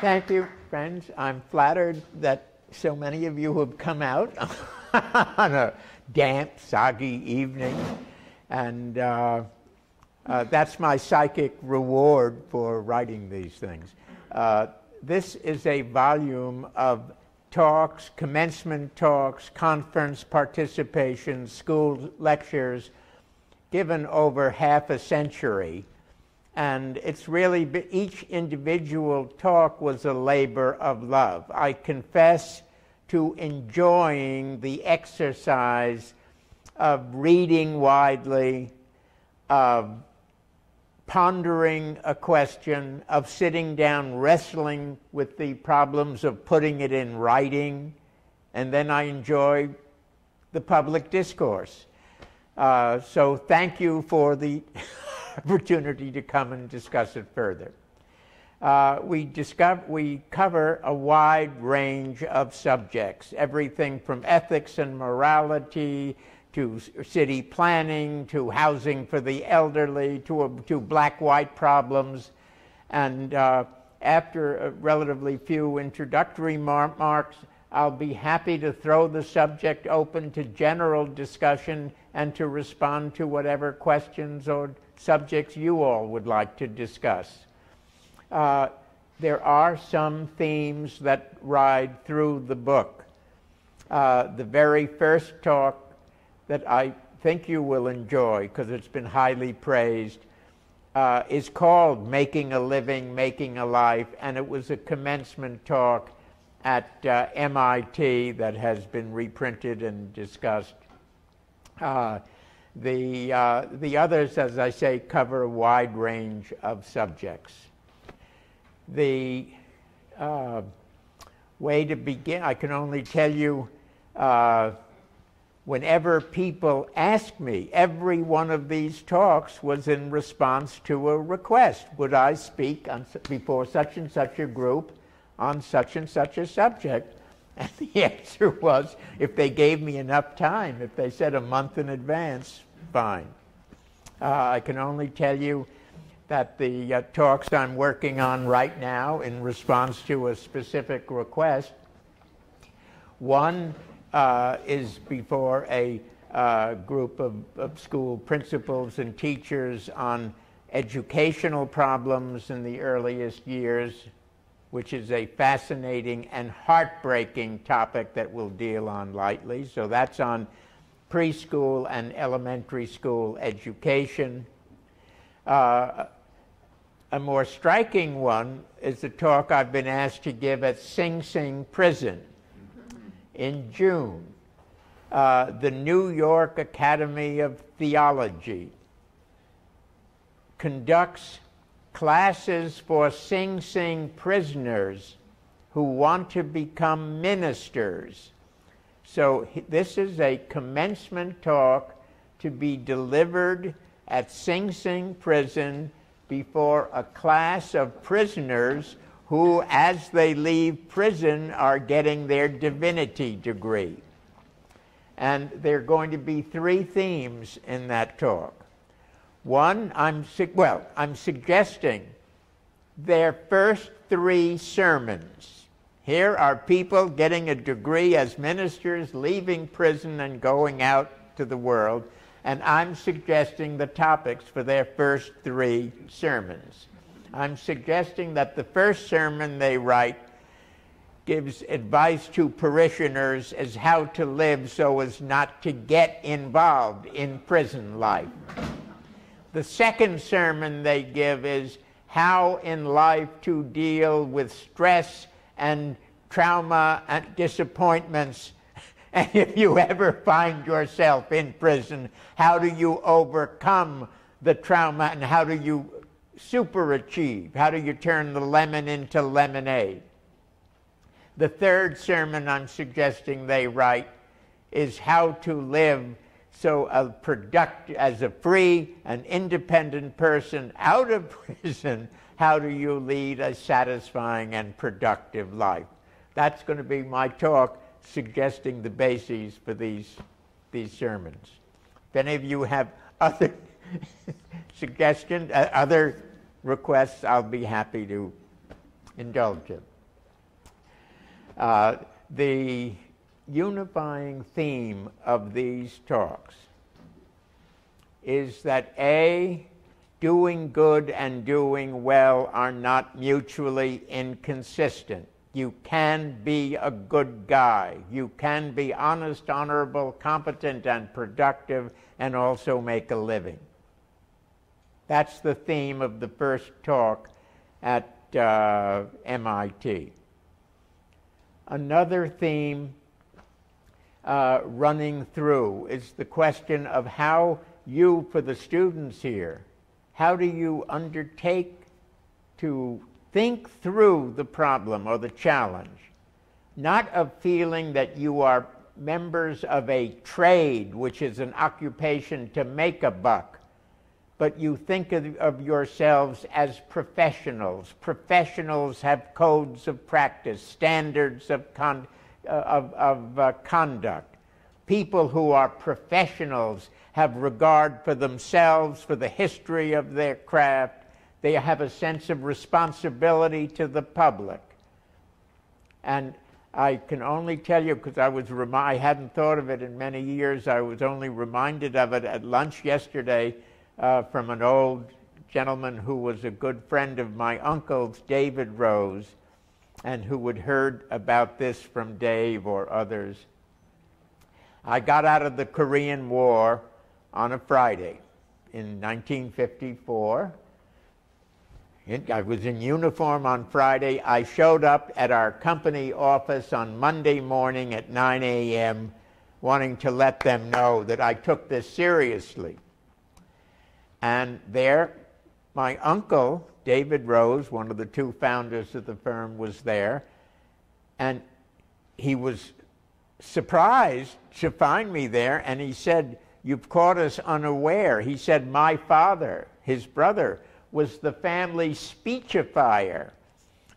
Thank you, friends. I'm flattered that so many of you have come out on a damp, soggy evening. And that's my psychic reward for writing these things. This is a volume of talks, commencement talks, conference participations, school lectures given over half a century. And it's really, each individual talk was a labor of love. I confess to enjoying the exercise of reading widely, of pondering a question, of sitting down wrestling with the problems of putting it in writing, and then I enjoy the public discourse. So thank you for the opportunity to come and discuss it further. We cover a wide range of subjects, everything from ethics and morality to city planning, to housing for the elderly, to black-white problems. And after a relatively few introductory remarks, I'll be happy to throw the subject open to general discussion and to respond to whatever questions or subjects you all would like to discuss. There are some themes that ride through the book. The very first talk that I think you will enjoy, because it's been highly praised, is called Making a Living, Making a Life, and it was a commencement talk at MIT that has been reprinted and discussed. The others, as I say, cover a wide range of subjects. The way to begin, I can only tell you, whenever people ask me, every one of these talks was in response to a request. Would I speak before such and such a group on such and such a subject? And the answer was, if they gave me enough time, if they said a month in advance, fine. I can only tell you that the talks I'm working on right now in response to a specific request, one is before a group of school principals and teachers on educational problems in the earliest years, which is a fascinating and heartbreaking topic that we'll deal on lightly. So that's on preschool and elementary school education. A more striking one is the talk I've been asked to give at Sing Sing Prison in June. The New York Academy of Theology conducts classes for Sing Sing prisoners who want to become ministers. So this is a commencement talk to be delivered at Sing Sing Prison before a class of prisoners who, as they leave prison, are getting their divinity degree. And there are going to be three themes in that talk. One, I'm suggesting their first three sermons. Here are people getting a degree as ministers, leaving prison and going out to the world, and I'm suggesting the topics for their first three sermons. I'm suggesting that the first sermon they write gives advice to parishioners as how to live so as not to get involved in prison life. The second sermon they give is how in life to deal with stress and trauma and disappointments. And if you ever find yourself in prison, how do you overcome the trauma and how do you superachieve? How do you turn the lemon into lemonade? The third sermon I'm suggesting they write is how to live so as a free and independent person out of prison, how do you lead a satisfying and productive life? That's going to be my talk suggesting the bases for these sermons. If any of you have other suggestions, other requests, I'll be happy to indulge in. The unifying theme of these talks is that A, doing good and doing well are not mutually inconsistent. You can be a good guy. You can be honest, honorable, competent, and productive, and also make a living. That's the theme of the first talk at MIT. Another theme running through is the question of how you, for the students here, how do you undertake to think through the problem or the challenge, not of feeling that you are members of a trade, which is an occupation to make a buck, but you think of yourselves as professionals. Professionals have codes of practice, standards of conduct. People who are professionals have regard for themselves, for the history of their craft. They have a sense of responsibility to the public. And I can only tell you, because I hadn't thought of it in many years, I was only reminded of it at lunch yesterday from an old gentleman who was a good friend of my uncle's, David Rose, and who had heard about this from Dave or others. I got out of the Korean War on a Friday in 1954. I was in uniform on Friday. I showed up at our company office on Monday morning at 9 a.m. wanting to let them know that I took this seriously. And there, my uncle, David Rose, one of the two founders of the firm, was there. And he was surprised to find me there, and he said, "You've caught us unaware." He said, "My father, his brother, was the family speechifier,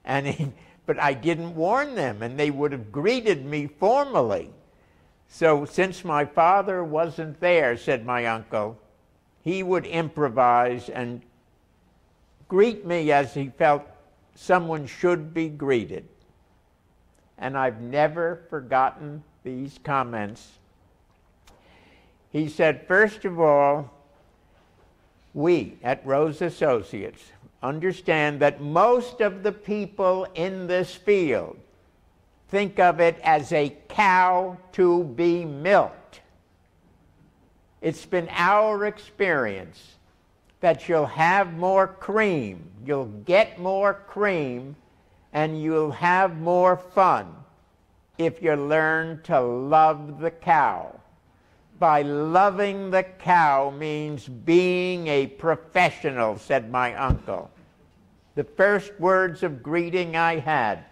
but I didn't warn them, and they would have greeted me formally. So since my father wasn't there," said my uncle, "he would improvise and greet me as he felt someone should be greeted." And I've never forgotten these comments. He said, "First of all, we at Rose Associates understand that most of the people in this field think of it as a cow to be milked. It's been our experience that you'll have more cream, you'll get more cream, and you'll have more fun if you learn to love the cow. By loving the cow means being a professional," said my uncle. The first words of greeting I had,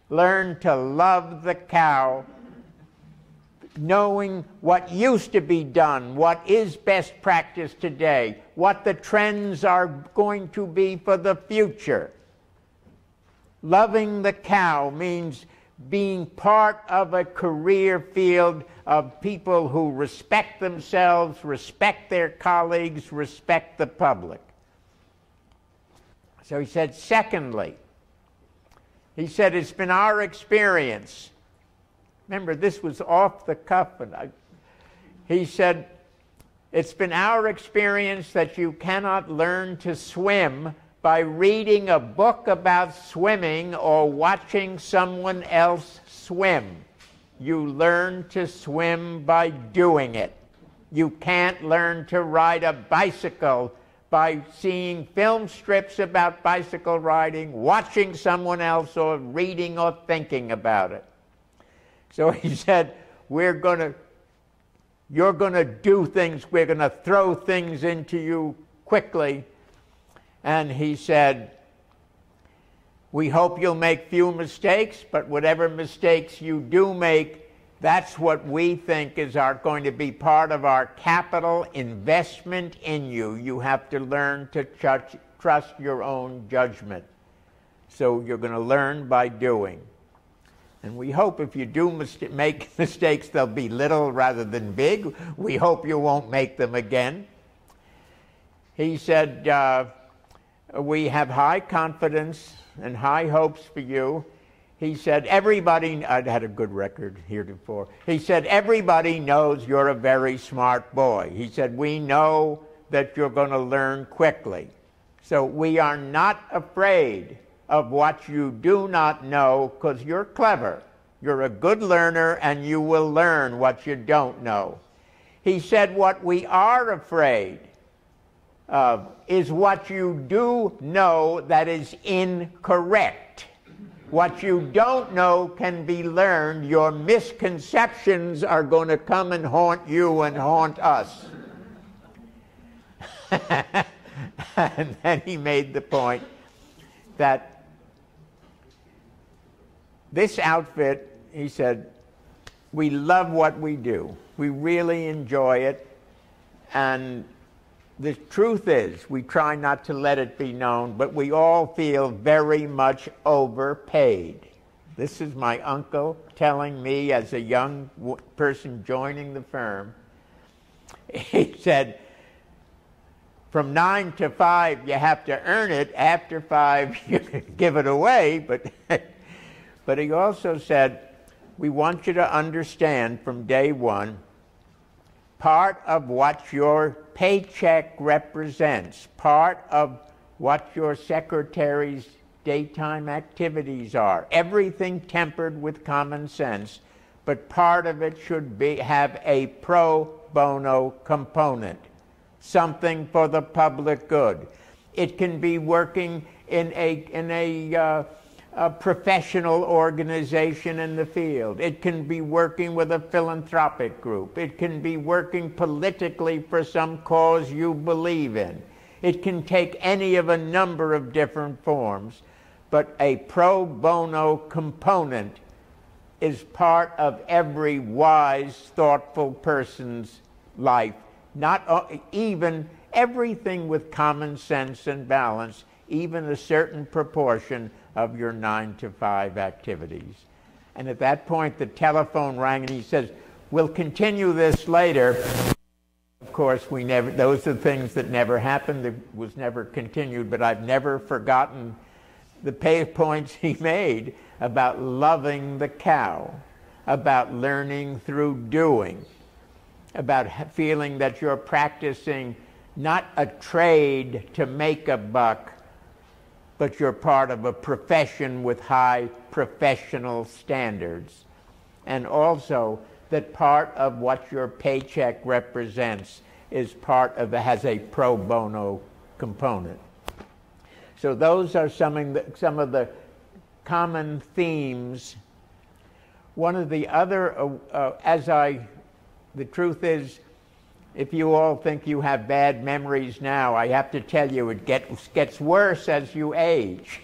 learn to love the cow, knowing what used to be done, what is best practice today, what the trends are going to be for the future. Loving the cow means being part of a career field of people who respect themselves, respect their colleagues, respect the public. So he said, secondly, he said, "It's been our experience." Remember, this was off the cuff. He said, "It's been our experience that you cannot learn to swim by reading a book about swimming or watching someone else swim. You learn to swim by doing it. You can't learn to ride a bicycle by seeing film strips about bicycle riding, watching someone else, or reading or thinking about it." So he said, you're going to do things, we're going to throw things into you quickly. And he said, "We hope you'll make few mistakes, but whatever mistakes you do make, that's what we think is going to be part of our capital investment in you. You have to learn to trust your own judgment. So you're going to learn by doing. And we hope if you do make mistakes, they'll be little rather than big. We hope you won't make them again." He said, "We have high confidence and high hopes for you. He said, everybody, I'd had a good record heretofore. He said, everybody knows you're a very smart boy. He said, we know that you're going to learn quickly. So we are not afraid of what you do not know because you're clever. You're a good learner and you will learn what you don't know. He said, what we are afraid of is what you do know that is incorrect. What you don't know can be learned. Your misconceptions are going to come and haunt you and haunt us. And then he made the point that this outfit, he said, we love what we do. We really enjoy it. And the truth is, we try not to let it be known, but we all feel very much overpaid. This is my uncle telling me as a young person joining the firm. He said, from 9 to 5, you have to earn it. After 5, you give it away. But he also said, we want you to understand from day one, part of what your paycheck represents, part of what your secretary's daytime activities are, everything tempered with common sense, but part of it should have a pro bono component, something for the public good. It can be working in a professional organization in the field. It can be working with a philanthropic group. It can be working politically for some cause you believe in. It can take any of a number of different forms, but a pro bono component is part of every wise, thoughtful person's life. Not even everything with common sense and balance, even a certain proportion of your 9 to 5 activities. And at that point, the telephone rang, and he says, we'll continue this later. Of course, those are things that never happened. It was never continued, but I've never forgotten the points he made about loving the cow, about learning through doing, about feeling that you're practicing not a trade to make a buck, but you're part of a profession with high professional standards. And also that part of what your paycheck represents is part of has a pro bono component. So those are some of the common themes. One of the other, the truth is, if you all think you have bad memories now, I have to tell you it gets worse as you age.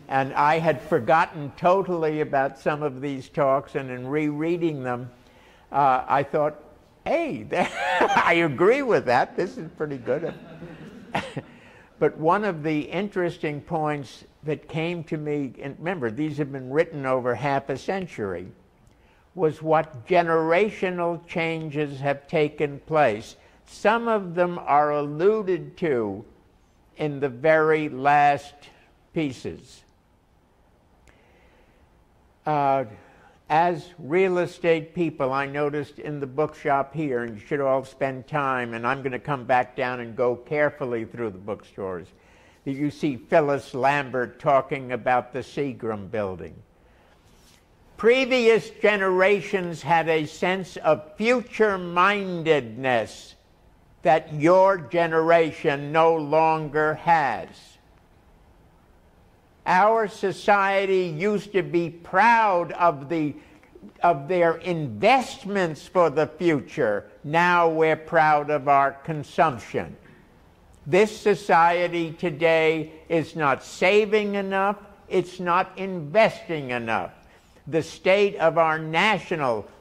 And I had forgotten totally about some of these talks, and in rereading them, I thought, hey, I agree with that. This is pretty good. But one of the interesting points that came to me, and remember, these have been written over half a century, was what generational changes have taken place. Some of them are alluded to in the very last pieces. As real estate people, I noticed in the bookshop here, and you should all spend time, and I'm going to come back down and go carefully through the bookstores, that you see Phyllis Lambert talking about the Seagram Building. Previous generations had a sense of future-mindedness that your generation no longer has. Our society used to be proud of their investments for the future. Now we're proud of our consumption. This society today is not saving enough, it's not investing enough. The state of our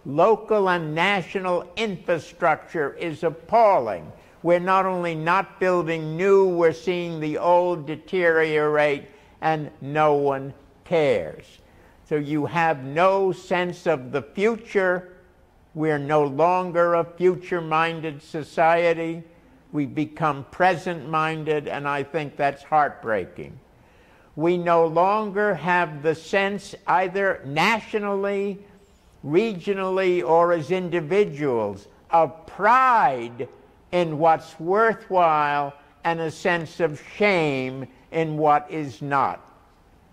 local and national infrastructure is appalling. We're not only not building new, we're seeing the old deteriorate, and no one cares. So you have no sense of the future. We're no longer a future-minded society. We've become present-minded, and I think that's heartbreaking. We no longer have the sense, either nationally, regionally, or as individuals, of pride in what's worthwhile and a sense of shame in what is not.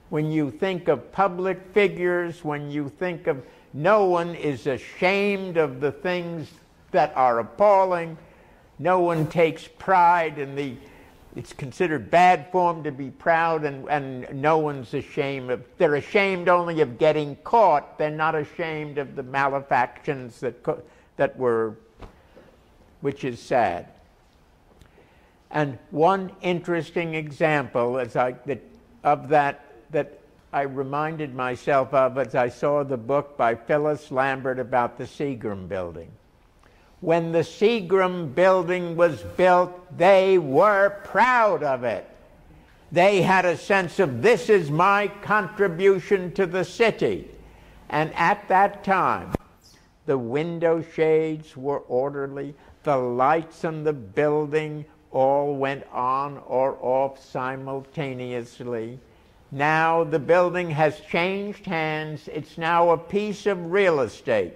When you think of public figures, when you think of, no one is ashamed of the things that are appalling. No one takes pride in it's considered bad form to be proud, and no one's ashamed of, they're ashamed only of getting caught. They're not ashamed of the malefactions which is sad. And one interesting example of that I reminded myself of as I saw the book by Phyllis Lambert about the Seagram Building. When the Seagram Building was built, they were proud of it. They had a sense of, this is my contribution to the city. And at that time, the window shades were orderly, the lights in the building all went on or off simultaneously. Now the building has changed hands. It's now a piece of real estate.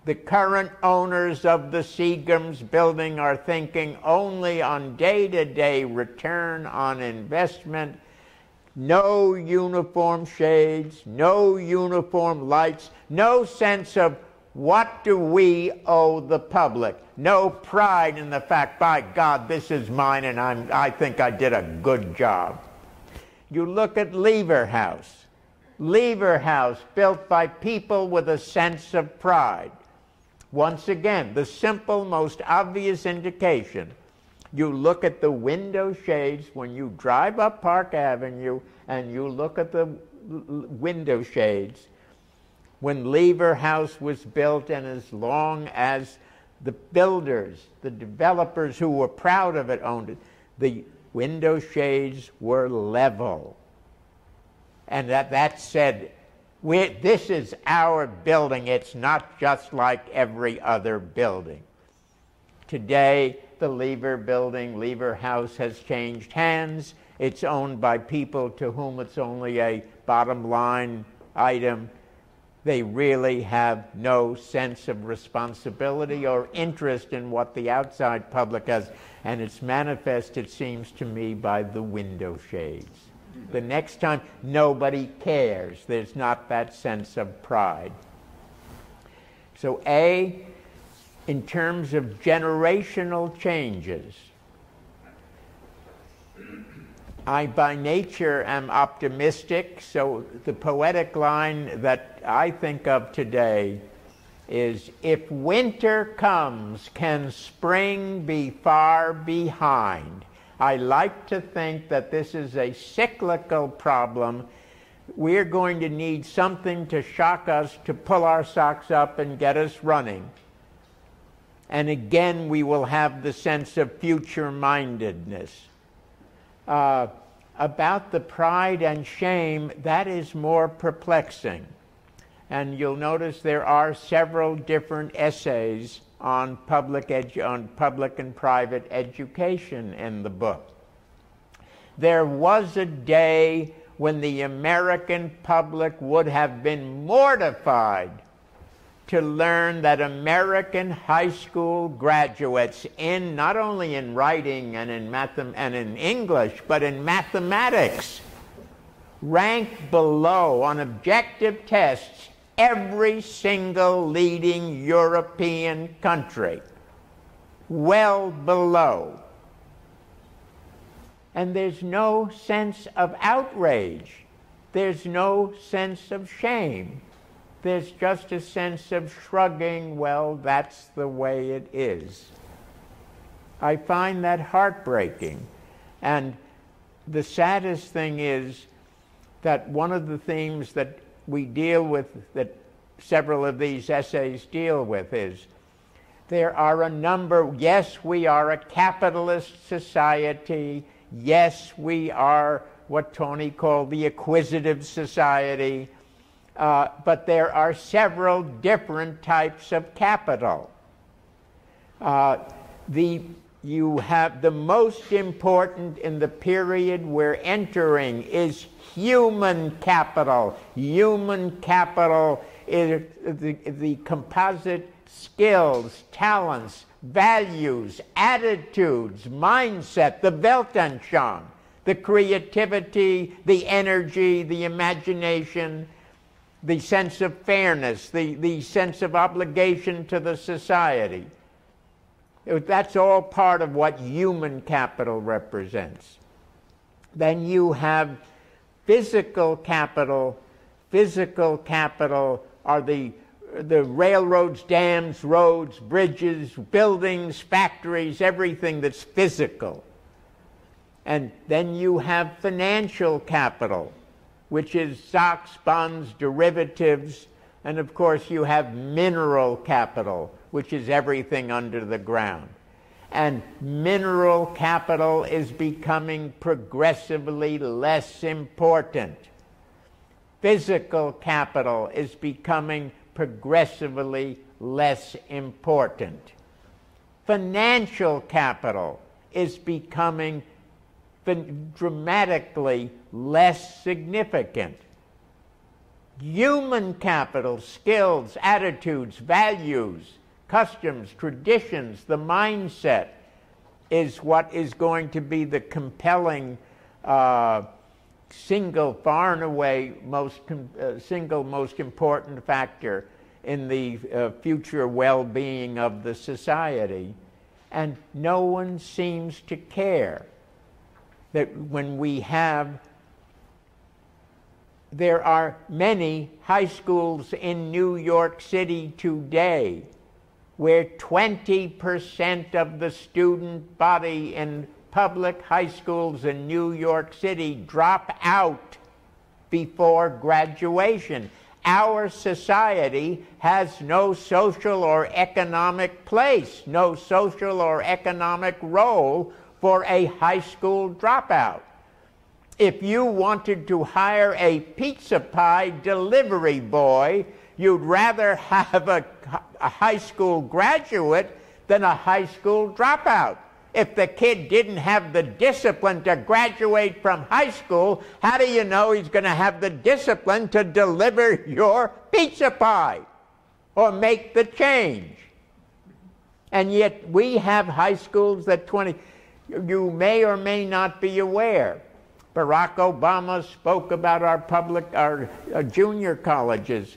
The current owners of the Seagram's building are thinking only on day-to-day return on investment. No uniform shades, no uniform lights, no sense of what do we owe the public. No pride in the fact, by God, this is mine and I think I did a good job. You look at Lever House. Lever House, built by people with a sense of pride. Once again, the simple, most obvious indication. You look at the window shades when you drive up Park Avenue and you look at the window shades. When Lever House was built, and as long as the builders, the developers who were proud of it owned it, the window shades were level. And that said, this is our building. It's not just like every other building. Today, the Lever House has changed hands. It's owned by people to whom it's only a bottom line item. They really have no sense of responsibility or interest in what the outside public has. And it's manifest, it seems to me, by the window shades. The next time, nobody cares. There's not that sense of pride. So in terms of generational changes, I by nature am optimistic, so the poetic line that I think of today is, if winter comes, can spring be far behind? I like to think that this is a cyclical problem. We're going to need something to shock us, to pull our socks up and get us running. And again, we will have the sense of future-mindedness. About the pride and shame, that is more perplexing. And you'll notice there are several different essays on public and private education in the book. There was a day when the American public would have been mortified to learn that American high school graduates, in not only in writing and in English, but in mathematics, ranked below on objective tests every single leading European country, well below. And there's no sense of outrage. There's no sense of shame. There's just a sense of shrugging, well, that's the way it is. I find that heartbreaking. And the saddest thing is that one of the themes that we deal with, that several of these essays deal with, is there are a number, yes, we are a capitalist society, yes, we are what Tony called the acquisitive society, but there are several different types of capital. The you have the most important in the period we're entering is human capital. Human capital is the composite skills, talents, values, attitudes, mindset, the Weltanschauung, the creativity, the energy, the imagination, the sense of fairness, the sense of obligation to the society. That's all part of what human capital represents. Then you have physical capital. Physical capital are the railroads, dams, roads, bridges, buildings, factories, everything that's physical. And then you have financial capital, which is stocks, bonds, derivatives, and of course you have mineral capital, which is everything under the ground. And mineral capital is becoming progressively less important. Physical capital is becoming progressively less important. Financial capital is becoming dramatically less significant. Human capital, skills, attitudes, values, customs, traditions, the mindset is what is going to be the compelling single, far and away single most important factor in the future well-being of the society. And no one seems to care that when we have, there are many high schools in New York City today where 20% of the student body in public high schools in New York City drop out before graduation. Our society has no social or economic place, no social or economic role for a high school dropout. If you wanted to hire a pizza pie delivery boy, you'd rather have a high school graduate than a high school dropout. If the kid didn't have the discipline to graduate from high school, how do you know he's going to have the discipline to deliver your pizza pie or make the change? And yet we have high schools that you may or may not be aware. Barack Obama spoke about our junior colleges.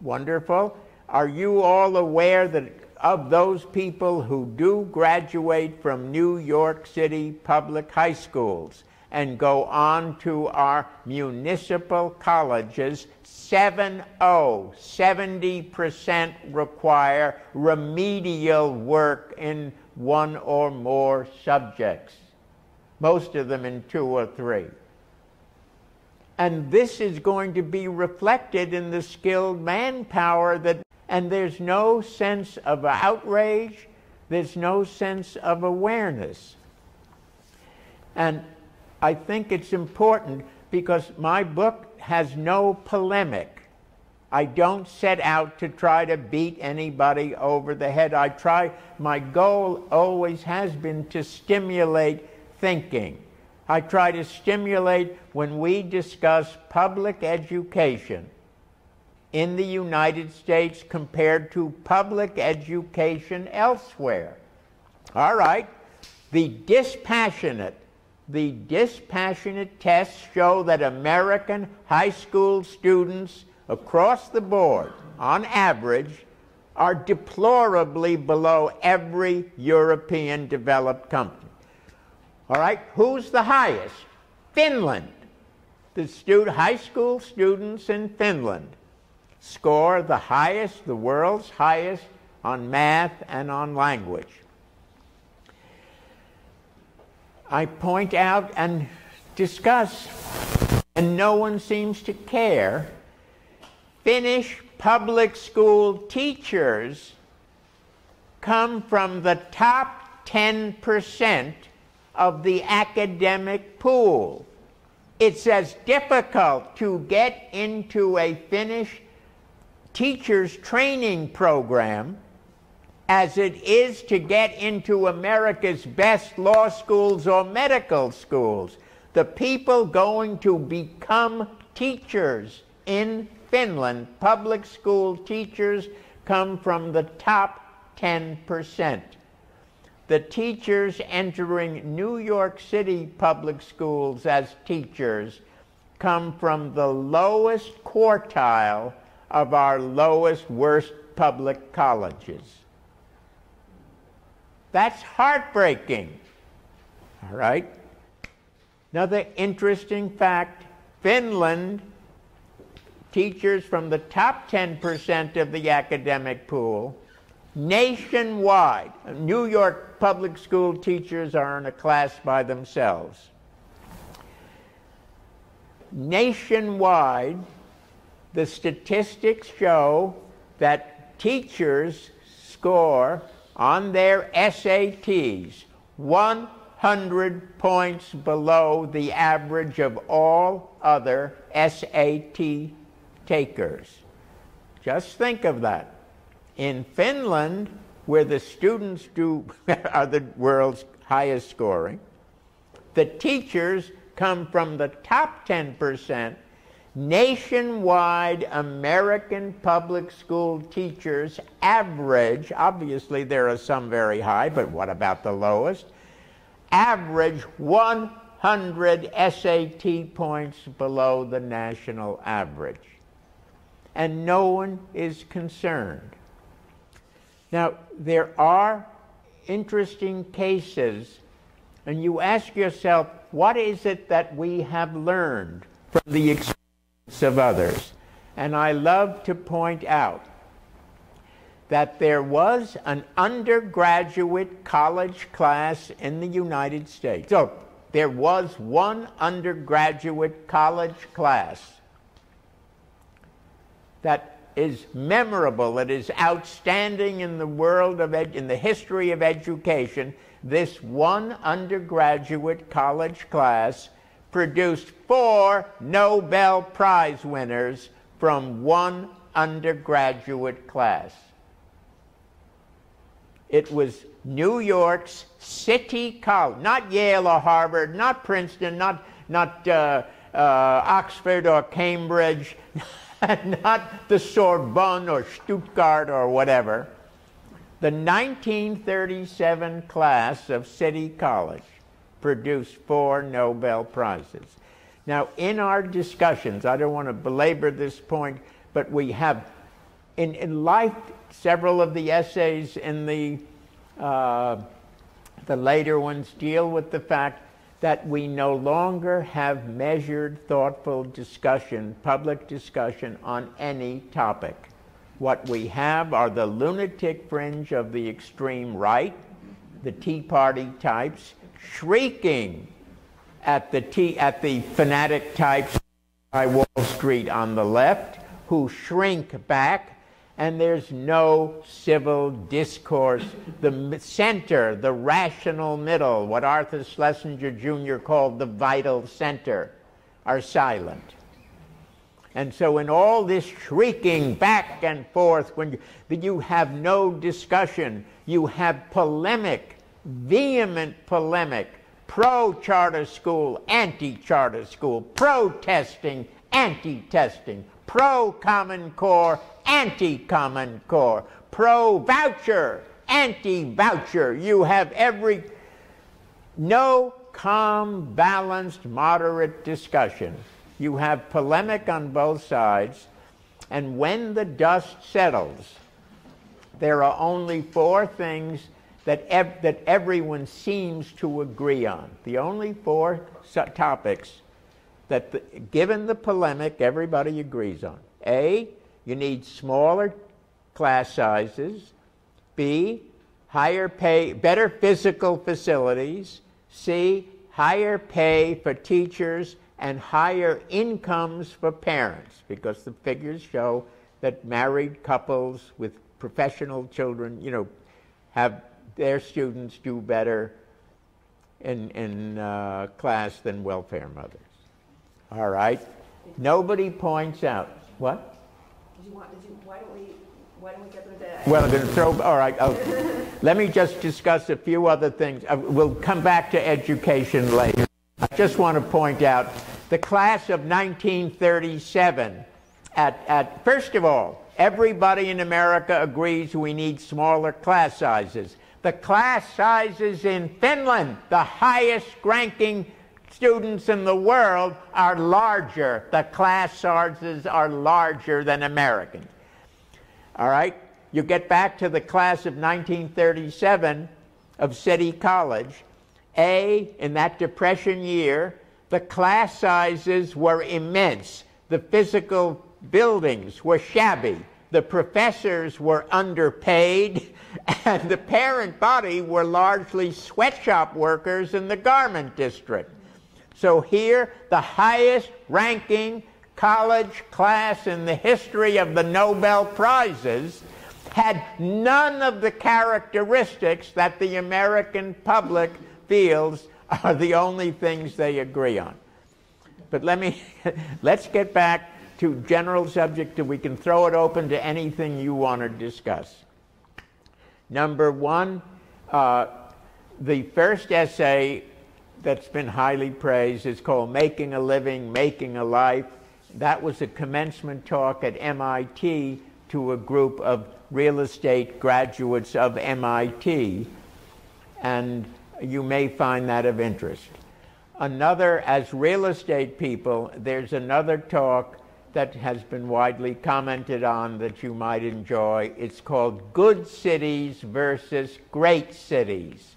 Wonderful. Are you all aware that of those people who do graduate from New York City public high schools and go on to our municipal colleges, 70% require remedial work in one or more subjects, most of them in 2 or 3. And this is going to be reflected in the skilled manpower and there's no sense of outrage, there's no sense of awareness. And I think it's important because my book has no polemic. I don't set out to try to beat anybody over the head. My goal always has been to stimulate thinking. I try to stimulate when we discuss public education in the United States compared to public education elsewhere. All right, the dispassionate tests show that American high school students across the board, on average, are deplorably below every European developed country. All right, who's the highest? Finland. The high school students in Finland score the highest, the world's highest, on math and on language. I point out and discuss, and no one seems to care, Finnish public school teachers come from the top 10% of the academic pool. It's as difficult to get into a Finnish teacher's training program as it is to get into America's best law schools or medical schools. The people going to become teachers in Finland, public school teachers, come from the top 10%. The teachers entering New York City public schools as teachers come from the lowest quartile of our lowest, worst public colleges. That's heartbreaking. All right? Another interesting fact, Finland, teachers from the top 10% of the academic pool, nationwide, New York public school teachers are in a class by themselves. Nationwide, the statistics show that teachers score on their SATs 100 points below the average of all other SAT takers. Just think of that. In Finland, where the students are the world's highest scoring, the teachers come from the top 10%. Nationwide American public school teachers average, obviously there are some very high, but what about the lowest? Average 100 SAT points below the national average. And no one is concerned. Now, there are interesting cases, and you ask yourself, what is it that we have learned from the experience of others? And I love to point out that there was an undergraduate college class in the United States. So there was one undergraduate college class that is memorable, it is outstanding in the world of in the history of education. This one undergraduate college class produced 4 Nobel Prize winners from one undergraduate class. It was New York's City College, not Yale or Harvard, not Princeton, not Oxford or Cambridge, not the Sorbonne or Stuttgart or whatever. The 1937 class of City College produced 4 Nobel Prizes. Now, in our discussions, I don't want to belabor this point, but we have, in life, several of the essays in the later ones deal with the fact that we no longer have measured, thoughtful discussion, public discussion on any topic. What we have are the lunatic fringe of the extreme right, the Tea Party types, shrieking at the fanatic types by Wall Street on the left, who shrink back, and there's no civil discourse. The center, the rational middle, what Arthur Schlesinger Jr. called the vital center, are silent. And so in all this shrieking back and forth, when you have no discussion, you have polemic, vehement polemic, pro-charter school, anti-charter school, pro-testing, anti-testing, pro-Common Core, anti-Common Core, pro-voucher, anti-voucher. You have no calm, balanced, moderate discussion. You have polemic on both sides, and when the dust settles, there are only 4 things that everyone seems to agree on. The only 4 topics that, given the polemic, everybody agrees on. A, you need smaller class sizes. B, higher pay, better physical facilities. C, higher pay for teachers and higher incomes for parents, because the figures show that married couples with professional children, have their students do better in class than welfare mothers. All right? Nobody points out. What? Why don't we Why don't we get them to... Well, I'm going to throw... All right. Let me just discuss a few other things. We'll come back to education later. I just want to point out the class of 1937. First of all, everybody in America agrees we need smaller class sizes. The class sizes in Finland, the highest ranking students in the world, are larger. The class sizes are larger than Americans. All right? You get back to the class of 1937 of City College. In that Depression year, the class sizes were immense. The physical buildings were shabby. The professors were underpaid, and the parent body were largely sweatshop workers in the garment district. So here, the highest ranking college class in the history of the Nobel Prizes had none of the characteristics that the American public feels are the only things they agree on. But let's get back to general subject, and we can throw it open to anything you want to discuss. Number one, the first essay that's been highly praised is called Making a Living, Making a Life. That was a commencement talk at MIT to a group of real estate graduates of MIT, and you may find that of interest. As real estate people, there's another talk that has been widely commented on that you might enjoy. It's called Good Cities versus Great Cities.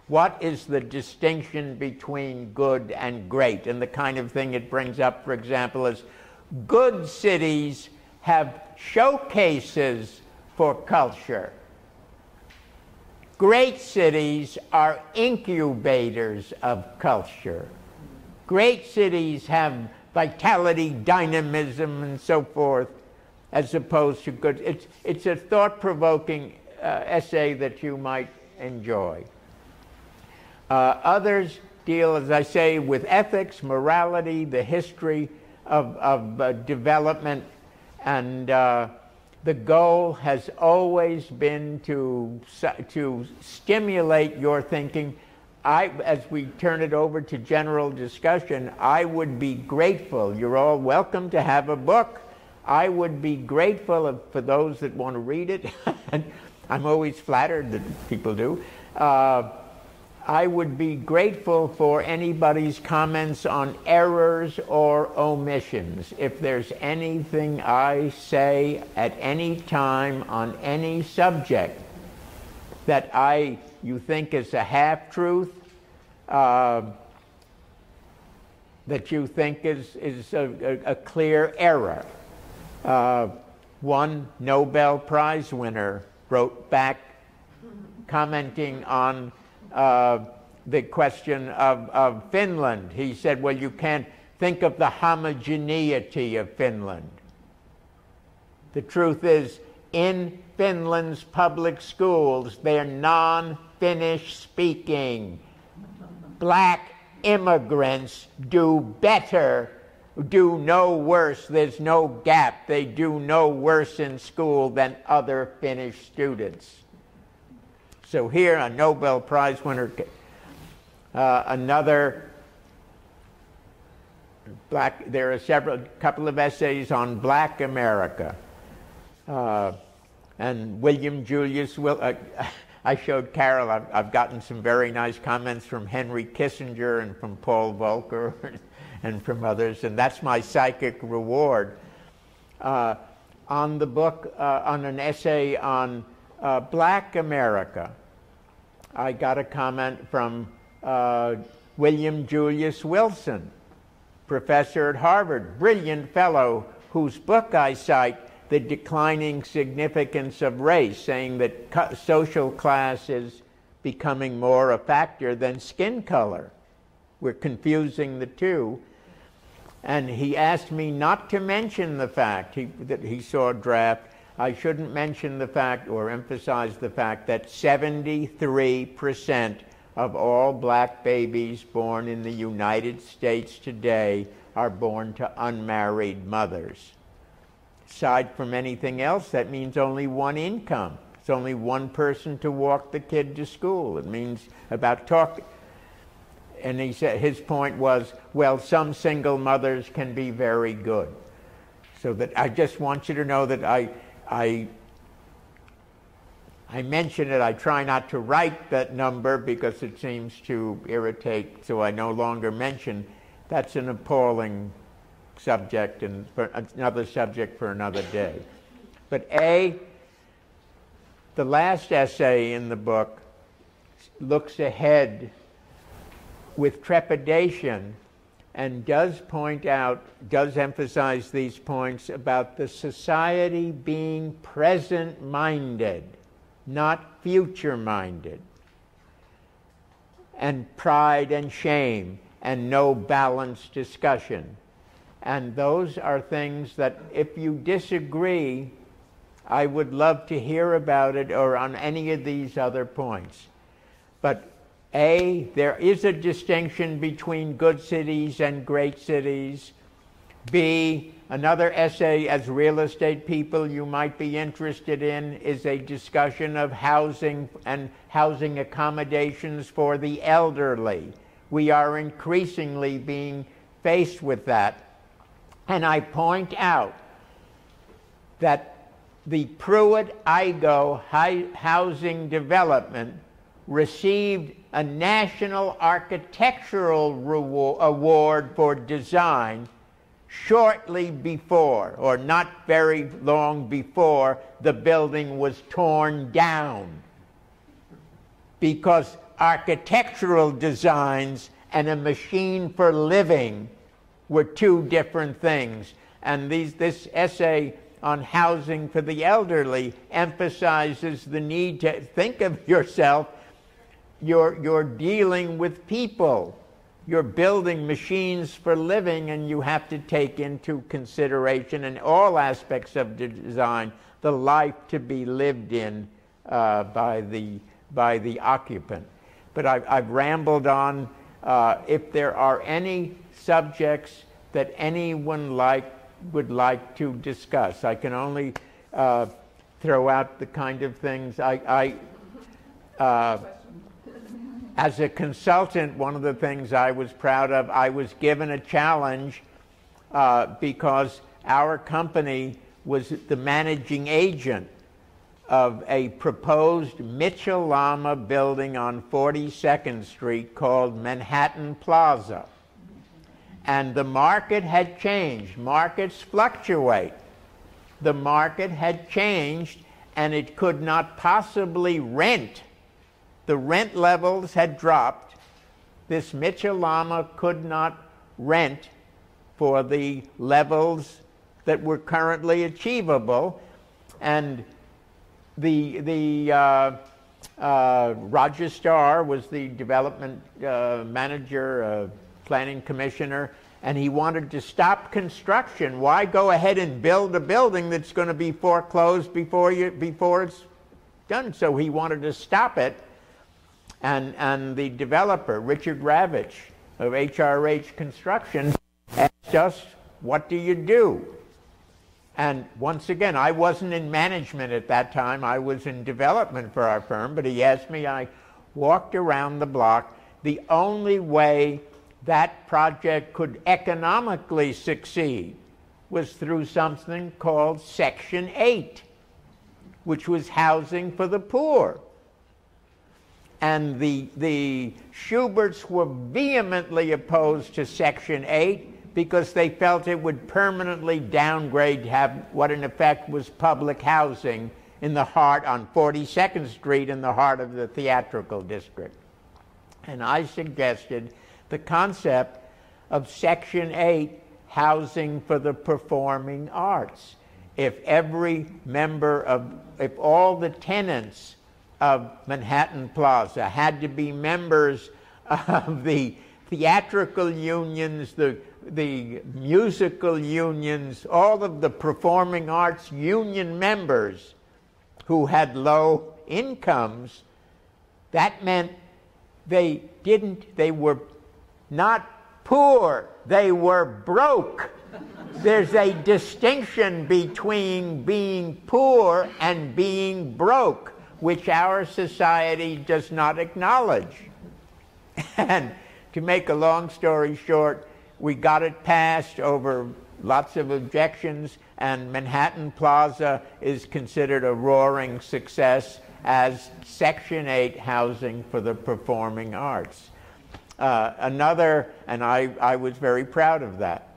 What is the distinction between good and great? And the kind of thing it brings up, for example, is good cities have showcases for culture. Great cities are incubators of culture. Great cities have vitality, dynamism, and so forth, as opposed to good. It's a thought-provoking essay that you might enjoy. Others deal, as I say, with ethics, morality, the history of development, and the goal has always been to stimulate your thinking. As we turn it over to general discussion, I would be grateful. You're all welcome to have a book. I would be grateful for those that want to read it. And I'm always flattered that people do. I would be grateful for anybody's comments on errors or omissions. If there's anything I say at any time on any subject that you think is a half-truth, that you think is a clear error. One Nobel Prize winner wrote back commenting on the question of Finland. He said, well, you can't think of the homogeneity of Finland. The truth is, in Finland's public schools, they're non-Finnish speaking. Black immigrants do better, do no worse. There's no gap. They do no worse in school than other Finnish students. So here, a Nobel Prize winner, there are couple of essays on Black America. And William Julius I showed Carol, I've gotten some very nice comments from Henry Kissinger and from Paul Volcker and from others, and that's my psychic reward. On the book, on an essay on Black America, I got a comment from William Julius Wilson, professor at Harvard, brilliant fellow whose book I cite, The Declining Significance of Race, saying that social class is becoming more a factor than skin color. We're confusing the two. And he asked me not to mention the fact that he saw a draft. I shouldn't mention the fact or emphasize the fact that 73% of all black babies born in the United States today are born to unmarried mothers. aside from anything else, that means only one income. It's only one person to walk the kid to school. It means about talking. And he said his point was, well, some single mothers can be very good. So that I just want you to know that I mention it. I try not to write that number because it seems to irritate, so I no longer mention. That's an appalling subject and for another subject for another day. But the last essay in the book looks ahead with trepidation and does emphasize these points about the society being present-minded, not future-minded, and pride and shame, and no balanced discussion. And those are things that, if you disagree, I would love to hear about it or on any of these other points. But there is a distinction between good cities and great cities. B, another essay as real estate people you might be interested in is a discussion of housing and housing accommodations for the elderly. We are increasingly being faced with that. And I point out that the Pruitt-Igoe housing development received a National Architectural Award for design shortly before, or not very long before, the building was torn down, because architectural designs and a machine for living were two different things. And this essay on housing for the elderly emphasizes the need to think of yourself. You're dealing with people. You're building machines for living, and you have to take into consideration in all aspects of design the life to be lived in by the occupant. But I've rambled on. If there are any subjects that anyone would like to discuss, I can only throw out the kind of things as a consultant. One of the things I was proud of, I was given a challenge because our company was the managing agent of a proposed Mitchell-Lama building on 42nd Street called Manhattan Plaza. And the market had changed. Markets fluctuate. The market had changed, and it could not possibly rent. The rent levels had dropped. This Mitchell-Lama could not rent for the levels that were currently achievable. And Roger Starr was the development manager, planning commissioner, and he wanted to stop construction. Why go ahead and build a building that's going to be foreclosed before it's done? So he wanted to stop it. And the developer, Richard Ravitch of HRH Construction, asked us, what do you do? And once again, I wasn't in management at that time. I was in development for our firm, but he asked me. I walked around the block. The only way that project could economically succeed was through something called Section 8, which was housing for the poor. And the Schuberts were vehemently opposed to Section 8 because they felt it would permanently downgrade, have what in effect was public housing in the heart, on 42nd Street, in the heart of the theatrical district. And I suggested the concept of Section 8, housing for the performing arts. If all the tenants of Manhattan Plaza had to be members of the theatrical unions, the musical unions, all of the performing arts union members who had low incomes, that meant they were not poor, they were broke. There's a distinction between being poor and being broke, which our society does not acknowledge. And to make a long story short, we got it passed over lots of objections, and Manhattan Plaza is considered a roaring success as Section 8 housing for the performing arts. Another, and I was very proud of that.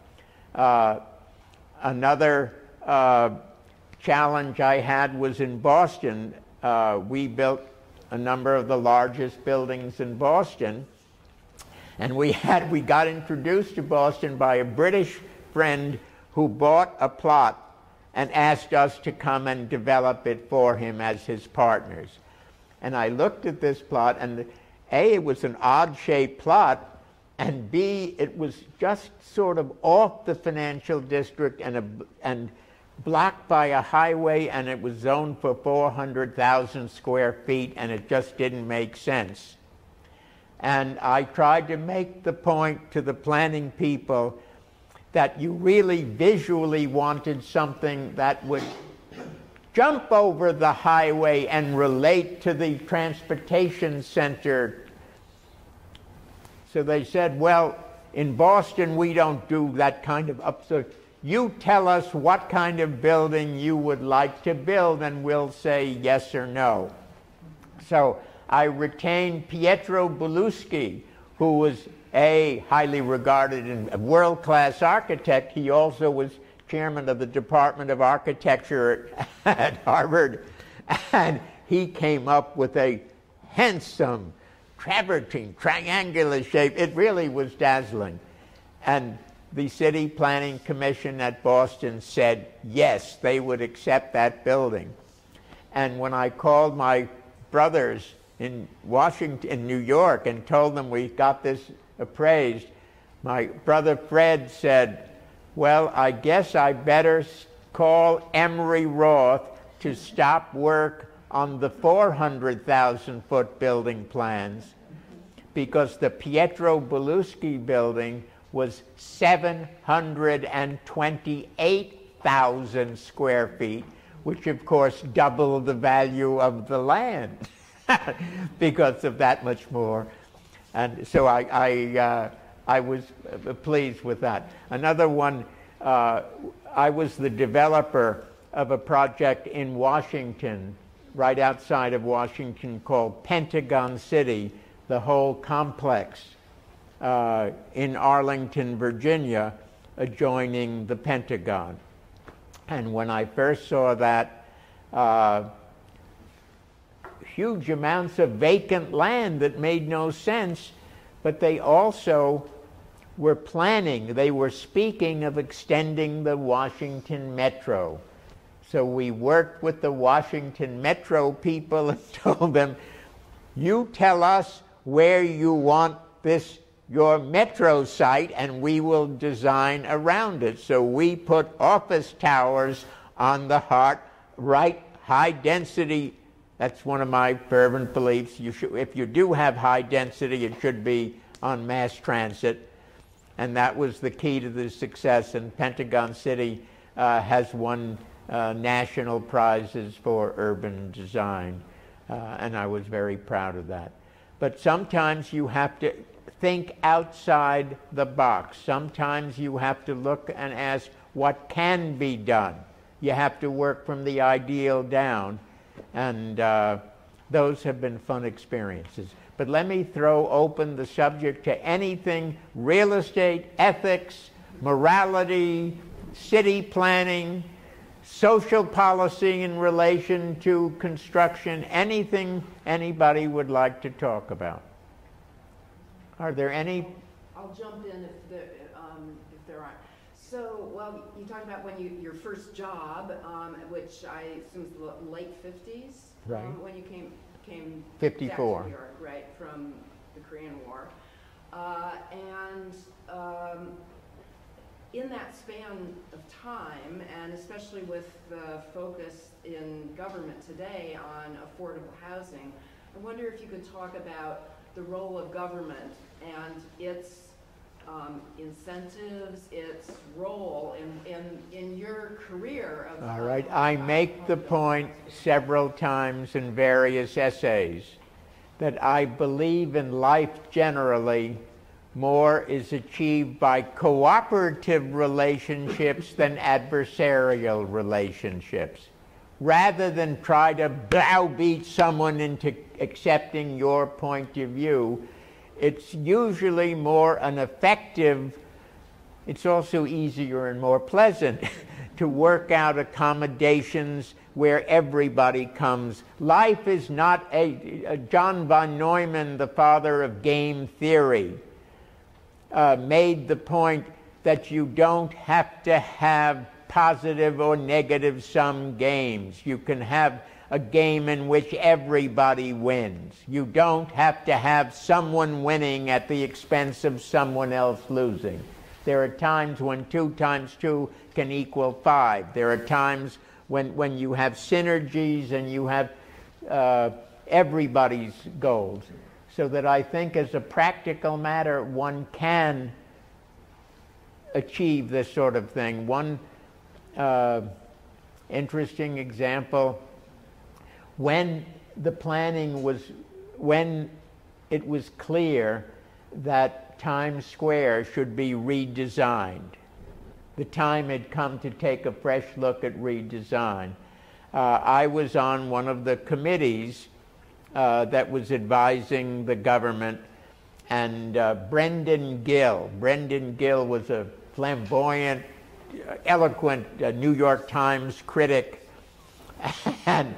Another challenge I had was in Boston. We built a number of the largest buildings in Boston, and we got introduced to Boston by a British friend who bought a plot and asked us to come and develop it for him as his partners. And I looked at this plot, and A, it was an odd-shaped plot, and B, it was just sort of off the financial district and blocked by a highway, and it was zoned for 400,000 square feet, and it just didn't make sense. And I tried to make the point to the planning people that you really visually wanted something that would jump over the highway and relate to the transportation center. So they said, well, in Boston we don't do that kind of upside. You tell us what kind of building you would like to build and we'll say yes or no. So I retained Pietro Beluschi, who was a highly regarded and world-class architect. He also was chairman of the Department of Architecture at Harvard, and he came up with a handsome travertine, triangular shape. It really was dazzling. And the City Planning Commission at Boston said yes, they would accept that building. And when I called my brothers in Washington, in New York, and told them we got this appraised, my brother Fred said, well, I guess I better call Emery Roth to stop work on the 400,000-foot building plans, because the Pietro Beluschi building was 728,000 square feet, which of course doubled the value of the land because of that much more. And so I was pleased with that. Another one, I was the developer of a project in Washington, right outside of Washington, called Pentagon City, the whole complex in Arlington, Virginia, adjoining the Pentagon. And when I first saw that, huge amounts of vacant land that made no sense, but they also were planning, they were speaking of extending the Washington Metro. So we worked with the Washington Metro people and told them, you tell us where you want your metro site, and we will design around it. So we put office towers on the right high density. That's one of my fervent beliefs. If you do have high density, it should be on mass transit. And that was the key to the success. And Pentagon City has won national prizes for urban design. And I was very proud of that. But sometimes you have to think outside the box. Sometimes you have to look and ask what can be done. You have to work from the ideal down. And those have been fun experiences. But let me throw open the subject to anything: real estate, ethics, morality, city planning, social policy in relation to construction, anything anybody would like to talk about. Are there any? I'll jump in if there aren't. So, well, you talked about when your first job, which I assume is the late 50s, right? When you came 54. back to New York, right, from the Korean War, in that span of time, and especially with the focus in government today on affordable housing, I wonder if you could talk about the role of government and its incentives, its role in your career. All right, I make the point several times in various essays that I believe in life generally more is achieved by cooperative relationships than adversarial relationships. Rather than try to browbeat someone into accepting your point of view, it's usually more an effective, it's also easier and more pleasant to work out accommodations where everybody comes. Life is not John von Neumann, the father of game theory, made the point that you don't have to have positive or negative sum games. You can have a game in which everybody wins. You don't have to have someone winning at the expense of someone else losing. There are times when 2 times 2 can equal 5. There are times when you have synergies and you have everybody's goals. So that I think as a practical matter, one can achieve this sort of thing. One interesting example, when it was clear that Times Square should be redesigned, the time had come to take a fresh look at redesign. I was on one of the committees that was advising the government, and Brendan Gill was a flamboyant, eloquent New York Times critic, and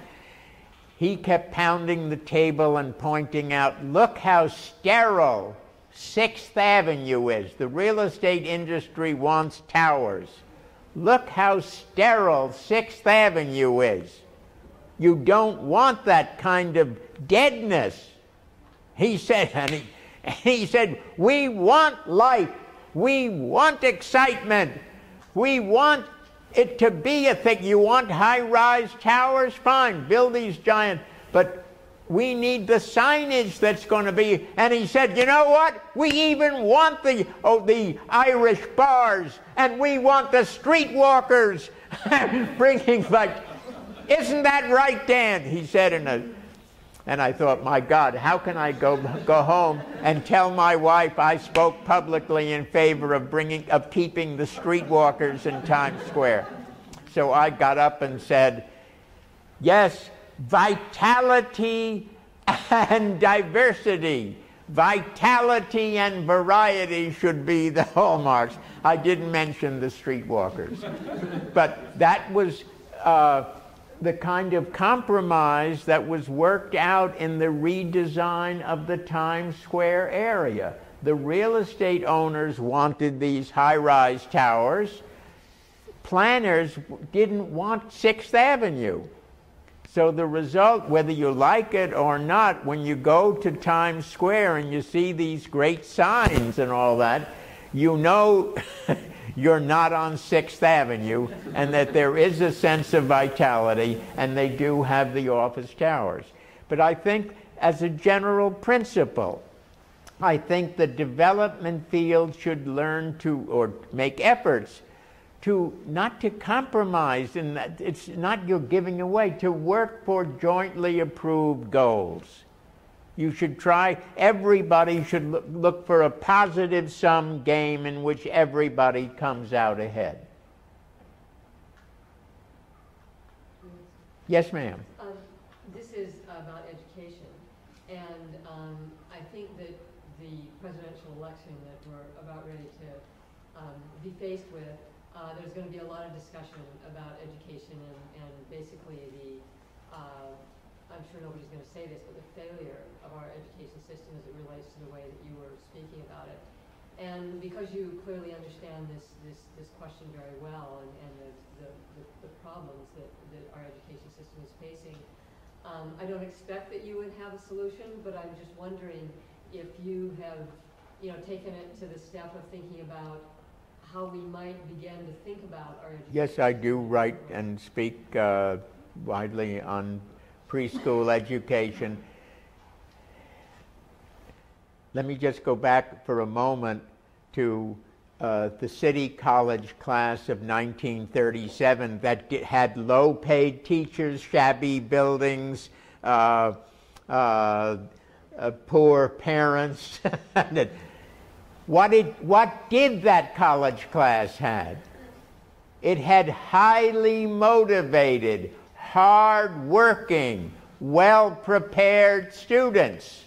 he kept pounding the table and pointing out, look how sterile 6th Avenue is. The real estate industry wants towers. Look how sterile 6th Avenue is. You don't want that kind of deadness. He said, and he said, we want life. We want excitement. We want it to be a thing. You want high-rise towers? Fine, build these giant, but we need the signage that's going to be. And he said, you know what? We even want the Irish bars, and we want the streetwalkers bringing, like, isn't that right, Dan? He said and I thought, my God, how can I go home and tell my wife I spoke publicly in favor of keeping the streetwalkers in Times Square? So I got up and said, yes, vitality and diversity, vitality and variety should be the hallmarks. I didn't mention the streetwalkers, but that was the kind of compromise that was worked out in the redesign of the Times Square area. The real estate owners wanted these high-rise towers. Planners didn't want 6th Avenue. So the result, whether you like it or not, when you go to Times Square and you see these great signs and all that, you know you're not on 6th Avenue, and that there is a sense of vitality, and they do have the office towers. But I think, as a general principle, I think the development field should learn to, or make efforts to, not to compromise, in that it's not you're giving away, to work for jointly approved goals. You should try, everybody should look for a positive sum game in which everybody comes out ahead. Yes, ma'am. This is about education, and I think that the presidential election that we're about ready to be faced with, there's going to be a lot of discussion about education and basically the I'm sure nobody's going to say this, but the failure of our education system as it relates to the way that you were speaking about it. And because you clearly understand this question very well and the problems that our education system is facing, I don't expect that you would have a solution, but I'm just wondering if you have, taken it to the step of thinking about how we might begin to think about our education. Yes, I do write and speak widely on preschool education. Let me just go back for a moment to the City College class of 1937 that had low-paid teachers, shabby buildings, poor parents. What did that college class have? It had highly motivated, hard-working, well-prepared students.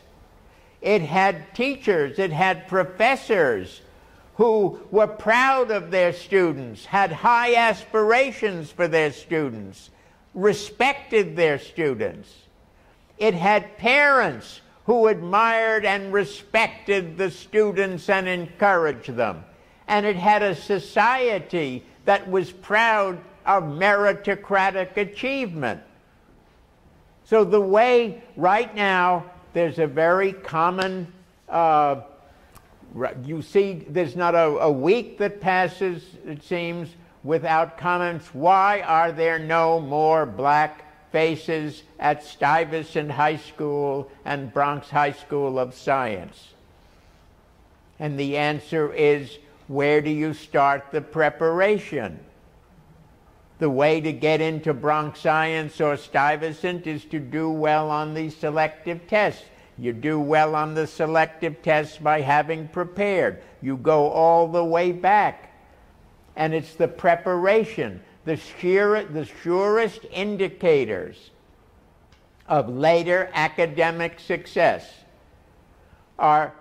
It had teachers, it had professors who were proud of their students, had high aspirations for their students, respected their students. It had parents who admired and respected the students and encouraged them. And it had a society that was proud of meritocratic achievement. So the way right now, there's a very common, you see, there's not a week that passes, it seems, without comments, why are there no more black faces at Stuyvesant High School and Bronx High School of Science? And the answer is, where do you start the preparation? The way to get into Bronx Science or Stuyvesant is to do well on the selective tests. You do well on the selective tests by having prepared. You go all the way back. And it's the preparation, the surest indicators of later academic success are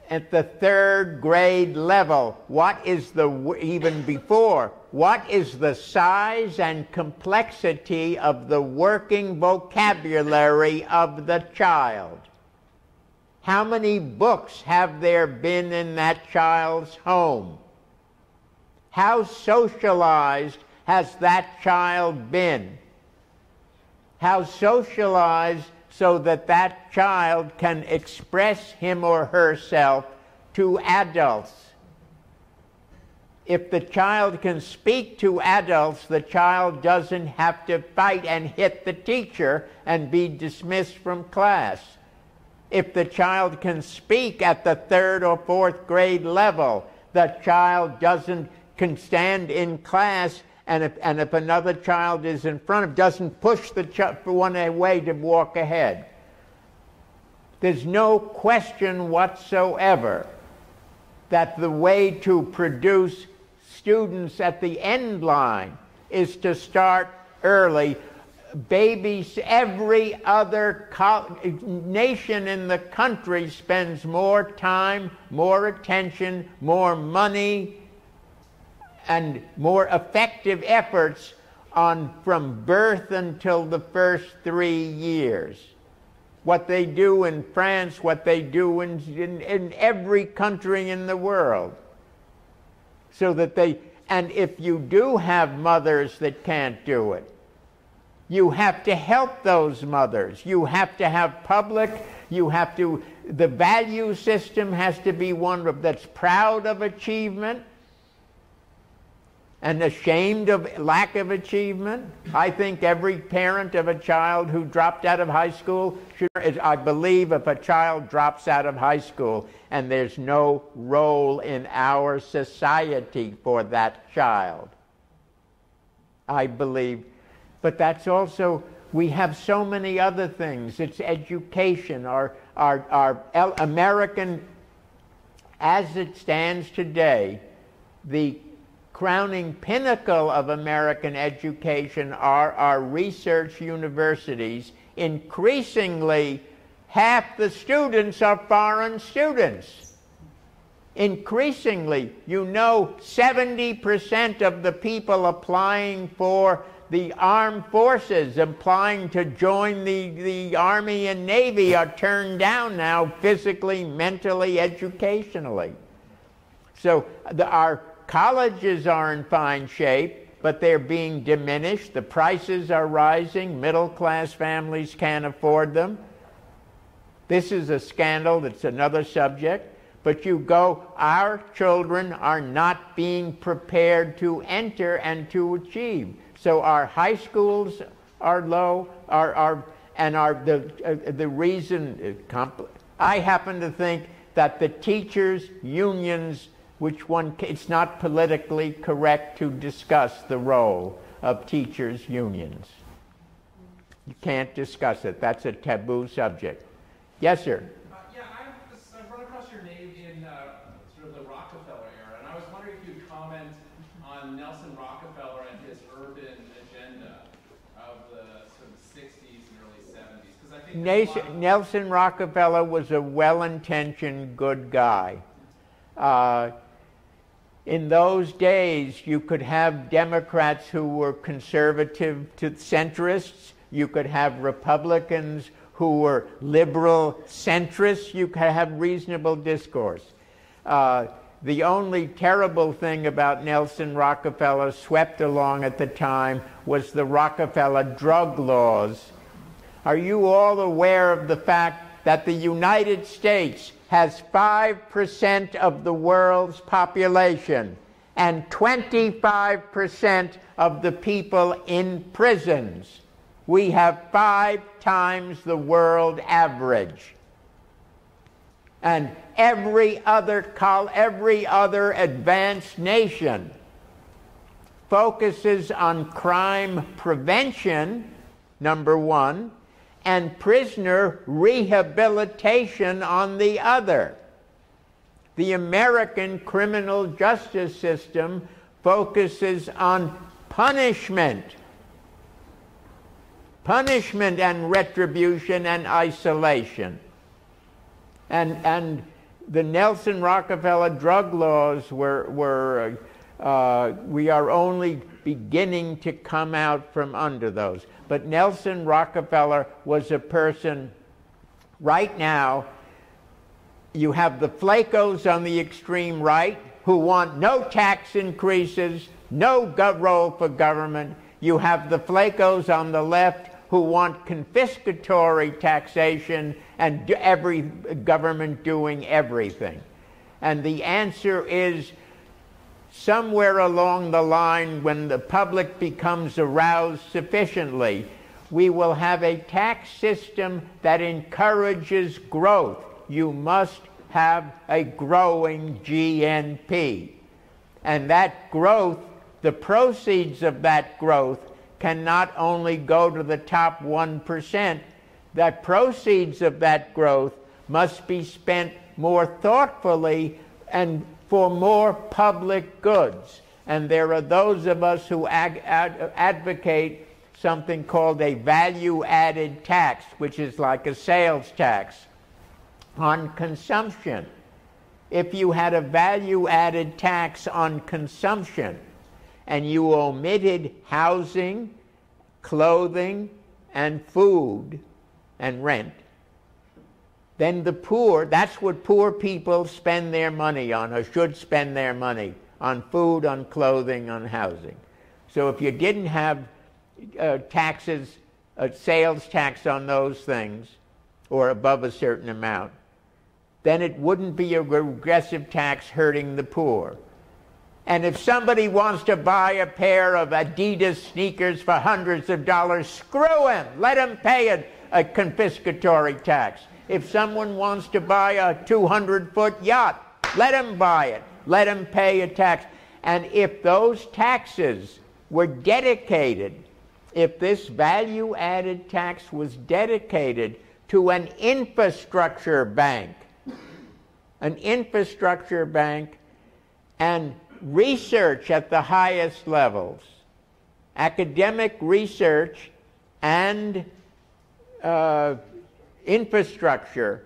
at the third grade level. What is even before, what is the size and complexity of the working vocabulary of the child? How many books have there been in that child's home? How socialized has that child been? How socialized so that that child can express him or herself to adults? If the child can speak to adults, the child doesn't have to fight and hit the teacher and be dismissed from class. If the child can speak at the third or fourth grade level, the child can stand in class, and if another child is in front of, doesn't push the one away to walk ahead. There's no question whatsoever that the way to produce students at the end line is to start early. Babies, every other nation in the country spends more time, more attention, more money, and more effective efforts on from birth until the first 3 years. What they do in France, what they do in every country in the world. So that and if you do have mothers that can't do it, you have to help those mothers. You have to have the value system has to be one that's proud of achievement and ashamed of lack of achievement. I think every parent of a child who dropped out of high school I believe if a child drops out of high school and there's no role in our society for that child, I believe. But that's also, we have so many other things. It's education, our American, as it stands today, the crowning pinnacle of American education are our research universities. Increasingly, half the students are foreign students. Increasingly, 70% of the people applying for the armed forces, applying to join the Army and Navy, are turned down now physically, mentally, educationally. So our colleges are in fine shape, but they're being diminished. The prices are rising. Middle-class families can't afford them. This is a scandal. That's another subject. But our children are not being prepared to enter and to achieve. So our high schools are low, the reason, I happen to think that the teachers' unions It's not politically correct to discuss the role of teachers' unions. You can't discuss it. That's a taboo subject. Yes, sir? I've run across your name in sort of the Rockefeller era, and I was wondering if you'd comment on Nelson Rockefeller and his urban agenda of the sort of 60s and early 70s. Because I think Nelson Rockefeller was a well-intentioned, good guy. In those days, you could have Democrats who were conservative to centrists. You could have Republicans who were liberal centrists. You could have reasonable discourse. The only terrible thing about Nelson Rockefeller swept along at the time was the Rockefeller drug laws. Are you all aware of the fact that the United States has 5% of the world's population and 25% of the people in prisons? We have 5 times the world average. And every other advanced nation focuses on crime prevention, number one, and prisoner rehabilitation on the other. The American criminal justice system focuses on punishment and retribution and isolation. And the Nelson Rockefeller drug laws we are only beginning to come out from under those. But Nelson Rockefeller was a person, right now, you have the flacos on the extreme right who want no tax increases, no role for government. You have the flacos on the left who want confiscatory taxation and every government doing everything. And the answer is, somewhere along the line, when the public becomes aroused sufficiently, we will have a tax system that encourages growth. You must have a growing GNP. And that growth, the proceeds of that growth, can not only go to the top 1%, the proceeds of that growth must be spent more thoughtfully and for more public goods. And there are those of us who advocate something called a value-added tax, which is like a sales tax on consumption. If you had a value-added tax on consumption and you omitted housing, clothing, and food and rent, then the poor, that's what poor people spend their money on, or should spend their money on: food, on clothing, on housing. So if you didn't have taxes, a sales tax on those things, or above a certain amount, then it wouldn't be a regressive tax hurting the poor. And if somebody wants to buy a pair of Adidas sneakers for hundreds of dollars, screw him. Let him pay a confiscatory tax. If someone wants to buy a 200-foot yacht, let him buy it. Let him pay a tax. And if those taxes were dedicated, if this value-added tax was dedicated to an infrastructure bank and research at the highest levels, academic research and infrastructure,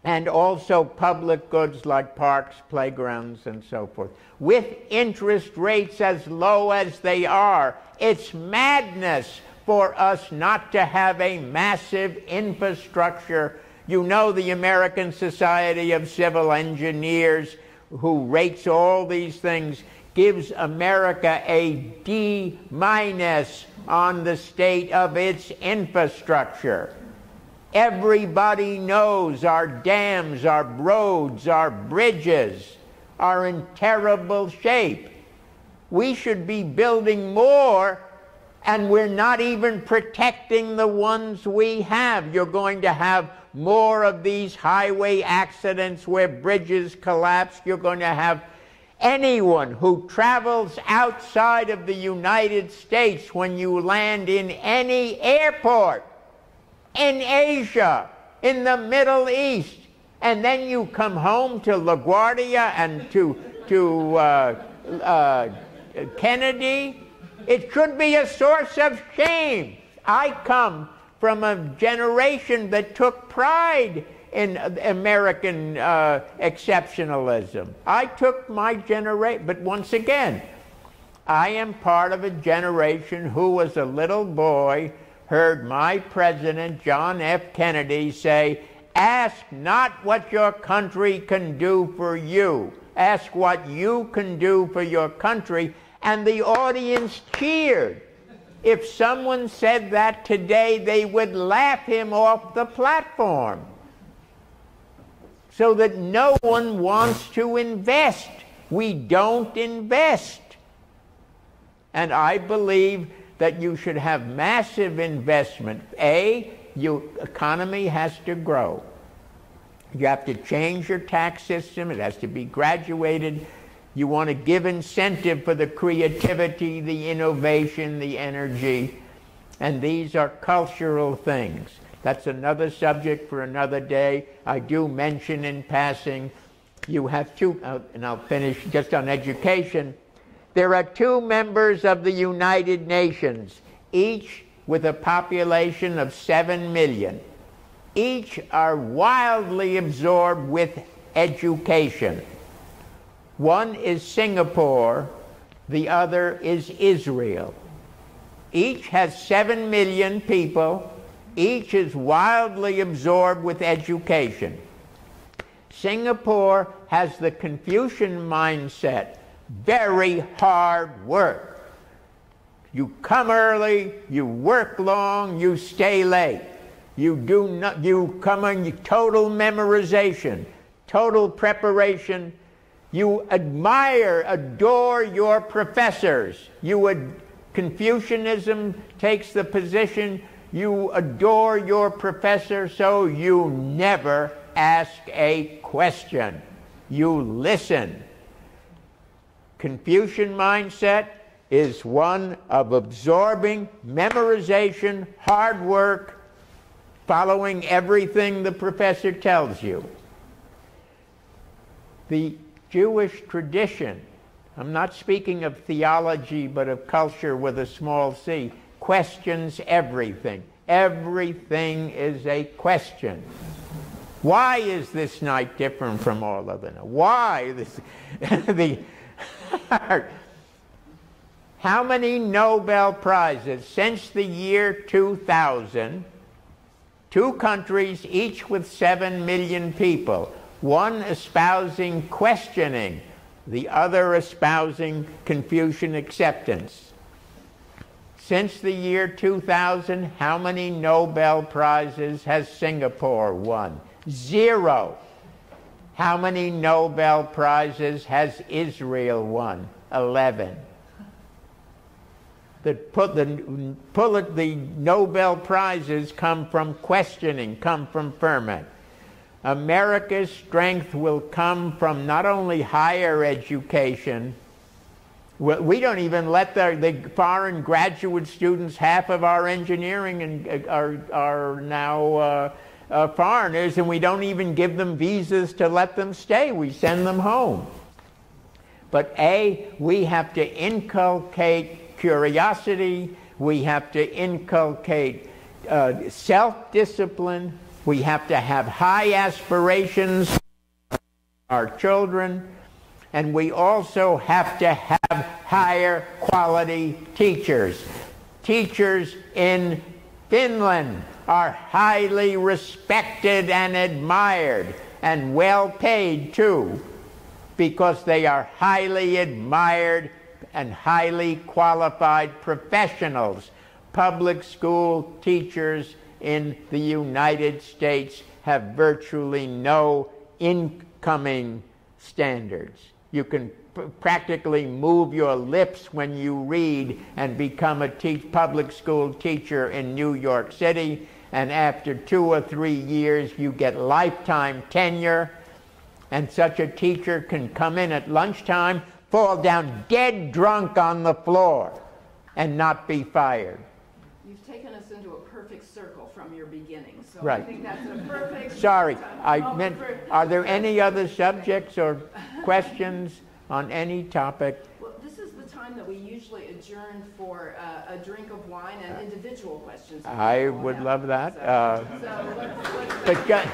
and also public goods like parks, playgrounds, and so forth, with interest rates as low as they are, it's madness for us not to have a massive infrastructure. You know, the American Society of Civil Engineers, who rates all these things, gives America a D- on the state of its infrastructure. Everybody knows our dams, our roads, our bridges are in terrible shape. We should be building more And we're not even protecting the ones we have. You're going to have more of these highway accidents where bridges collapse. You're going to have anyone who travels outside of the United States, when you land in any airport, in Asia, in the Middle East, and then you come home to LaGuardia and to Kennedy, it should be a source of shame. I come from a generation that took pride in American exceptionalism. I took my generation, but once again, I am part of a generation who, as a little boy, heard my president, John F. Kennedy, say, "Ask not what your country can do for you. Ask what you can do for your country." And the audience cheered. If someone said that today, they would laugh him off the platform. So that no one wants to invest. We don't invest. And I believe that you should have massive investment. Your economy has to grow. You have to change your tax system. It has to be graduated. You want to give incentive for the creativity, the innovation, the energy. And these are cultural things. That's another subject for another day. I do mention in passing, you have two, and I'll finish just on education. There are 2 members of the United Nations, each with a population of 7 million. Each are wildly absorbed with education. One is Singapore, the other is Israel. Each has 7 million people. Each is wildly absorbed with education. Singapore has the Confucian mindset, very hard work. You come early, you work long, you stay late. You come on total memorization, total preparation. You adore your professors. Confucianism takes the position, you adore your professor, so you never ask a question. You listen. Confucian mindset is one of absorbing, memorization, hard work, following everything the professor tells you. The Jewish tradition, I'm not speaking of theology, but of culture with a small c, questions everything. Everything is a question. Why is this night different from all other nights? Why this? How many Nobel Prizes since the year 2000? 2 countries, each with 7 million people. One espousing questioning, the other espousing Confucian acceptance. Since the year 2000, how many Nobel Prizes has Singapore won? 0. How many Nobel Prizes has Israel won? 11. The Nobel Prizes come from questioning, come from ferment. America's strength will come from not only higher education. We don't even let the foreign graduate students, half of our engineering are now foreigners, and we don't even give them visas to let them stay. We send them home. But we have to inculcate curiosity. We have to inculcate self-discipline. We have to have high aspirations for our children. And we also have to have higher quality teachers. Teachers in Finland are highly respected and admired, and well paid too, because they are highly admired and highly qualified professionals. Public school teachers in the United States have virtually no incoming standards. You can practically move your lips when you read and become a public school teacher in New York City. And after 2 or 3 years, you get lifetime tenure. And such a teacher can come in at lunchtime, fall down dead drunk on the floor, and not be fired. You've taken us into a perfect circle from your beginning, so Right. I think that's a perfect... Sorry, I meant, are there any other subjects or questions on any topic? Well, this is the time that we usually adjourn for a drink of wine and individual questions. I would love that. So let's But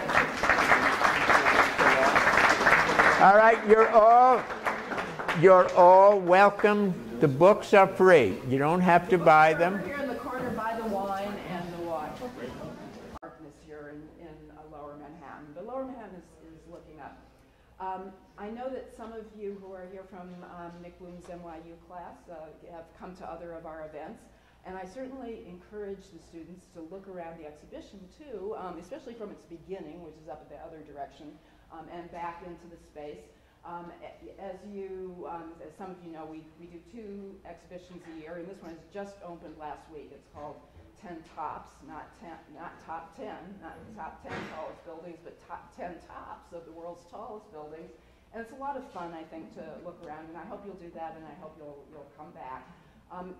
all right, you're all welcome. The books are free. You don't have to buy them. Here in the corner, buy the wine and the watch. Darkness here in Lower Manhattan, but Lower Manhattan is looking up. I know that some of you who are here from Nick Bloom's NYU class have come to other of our events, and I certainly encourage the students to look around the exhibition too, especially from its beginning, which is up at the other direction, and back into the space. As some of you know, we do 2 exhibitions a year, and this one has just opened last week. It's called 10 Tops, not top 10, not the top 10 tallest buildings, but top 10 tops of the world's tallest buildings. And it's a lot of fun, I think, to look around, and I hope you'll do that, and I hope you'll come back.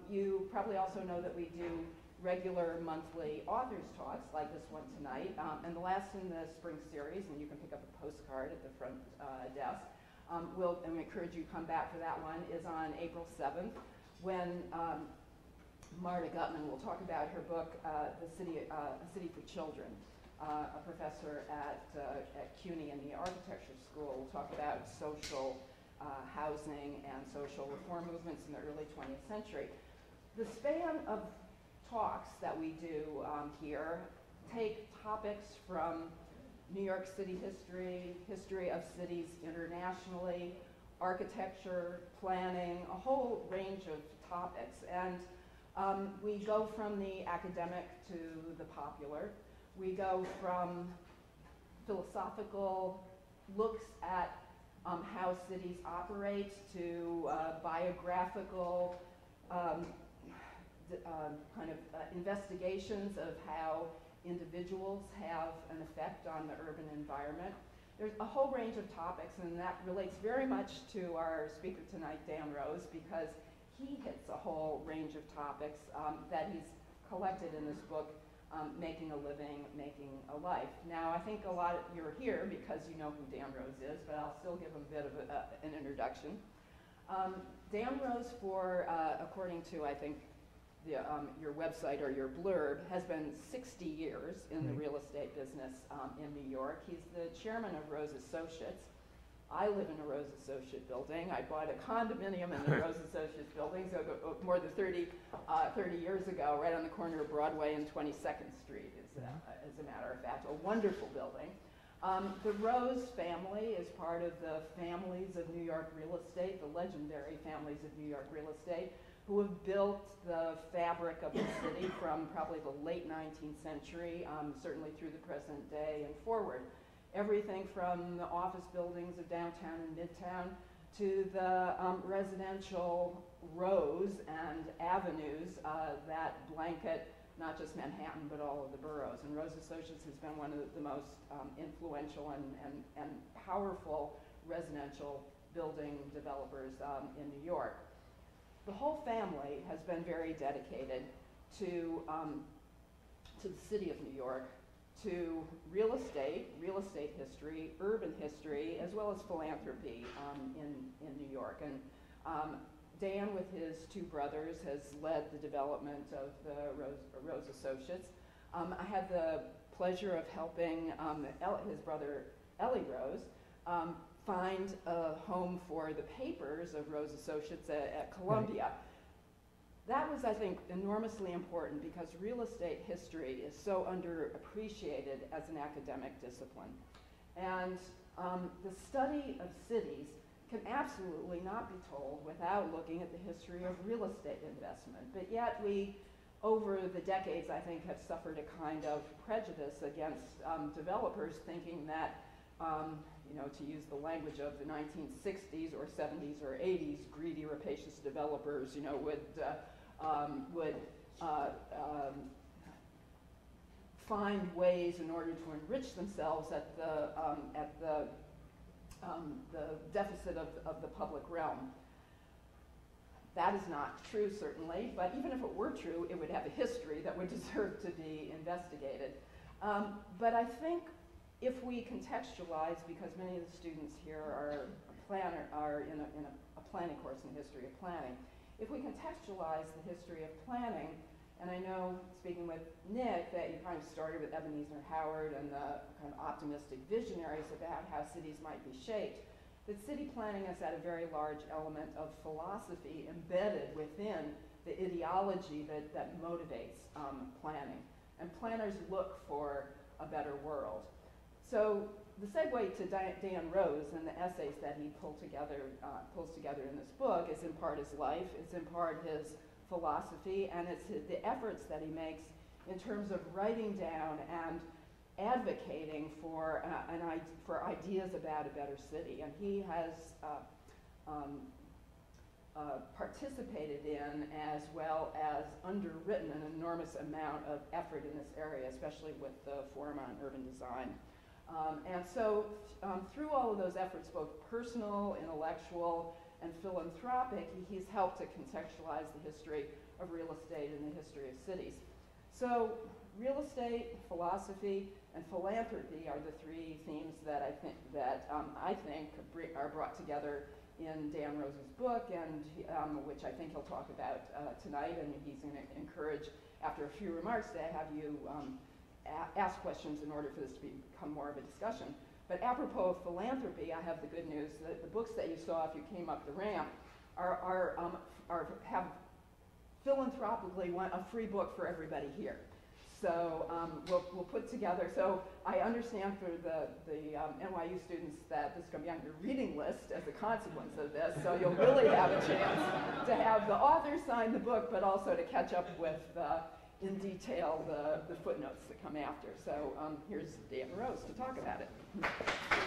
You probably also know that we do regular monthly authors talks like this one tonight, and the last in the spring series, and you can pick up a postcard at the front desk. And we encourage you to come back for that one, is on April 7th, when Marta Gutman will talk about her book, A City for Children. A professor at CUNY in the architecture school will talk about social housing and social reform movements in the early 20th century. The span of talks that we do here take topics from New York City history, history of cities internationally, architecture, planning, a whole range of topics. And we go from the academic to the popular. We go from philosophical looks at how cities operate to biographical investigations of how individuals have an effect on the urban environment. There's a whole range of topics, and that relates very much to our speaker tonight, Dan Rose, because he hits a whole range of topics that he's collected in this book, Making a Living, Making a Life. Now, I think a lot of you are here because you know who Dan Rose is, but I'll still give him a bit of an introduction. Dan Rose, according to, I think, your website or your blurb, has been 60 years in the real estate business in New York. He's the chairman of Rose Associates. I live in a Rose Associate building. I bought a condominium in the Rose Associates building more than 30 years ago, right on the corner of Broadway and 22nd Street, as a matter of fact. A wonderful building. The Rose family is part of the families of New York real estate, the legendary families of New York real estate, who have built the fabric of the city from probably the late 19th century, certainly through the present day and forward. Everything from the office buildings of downtown and midtown to the residential rows and avenues that blanket not just Manhattan, but all of the boroughs. And Rose Associates has been one of the most influential and powerful residential building developers in New York. The whole family has been very dedicated to the city of New York, to real estate history, urban history, as well as philanthropy in New York. And Dan, with his 2 brothers, has led the development of the Rose Associates. I had the pleasure of helping his brother, Ellie Rose, find a home for the papers of Rose Associates at Columbia. That was, I think, enormously important because real estate history is so underappreciated as an academic discipline. And the study of cities can absolutely not be told without looking at the history of real estate investment. But yet we, over the decades, I think, have suffered a kind of prejudice against developers thinking that you know, to use the language of the 1960s or 70s or 80s, greedy, rapacious developers, you know, would find ways in order to enrich themselves at the deficit of the public realm. That is not true, certainly, but even if it were true, it would have a history that would deserve to be investigated. But I think if we contextualize, because many of the students here are in a planning course in the history of planning, if we contextualize the history of planning, and I know, speaking with Nick, that you kind of started with Ebenezer Howard and the kind of optimistic visionaries about how cities might be shaped, that city planning has had a very large element of philosophy embedded within the ideology that motivates planning. And planners look for a better world. So the segue to Dan Rose and the essays that he pulls together in this book is in part his life, it's in part his philosophy, and it's the efforts that he makes in terms of writing down and advocating for ideas about a better city. And he has participated in, as well as underwritten, an enormous amount of effort in this area, especially with the Forum on Urban Design. And so through all of those efforts, both personal, intellectual, and philanthropic, he's helped to contextualize the history of real estate and the history of cities. So real estate, philosophy, and philanthropy are the three themes that I think are brought together in Dan Rose's book, and which I think he'll talk about tonight. And he's going to encourage, after a few remarks, to have you ask questions in order for this to become more of a discussion. But apropos of philanthropy, I have the good news that the books that you saw if you came up the ramp have philanthropically a free book for everybody here. So we'll put together, so I understand for the NYU students that this is going to be on your reading list as a consequence of this, so you'll really have a chance to have the author sign the book, but also to catch up with, in detail, the footnotes that come after. So here's Dan Rose to talk about it.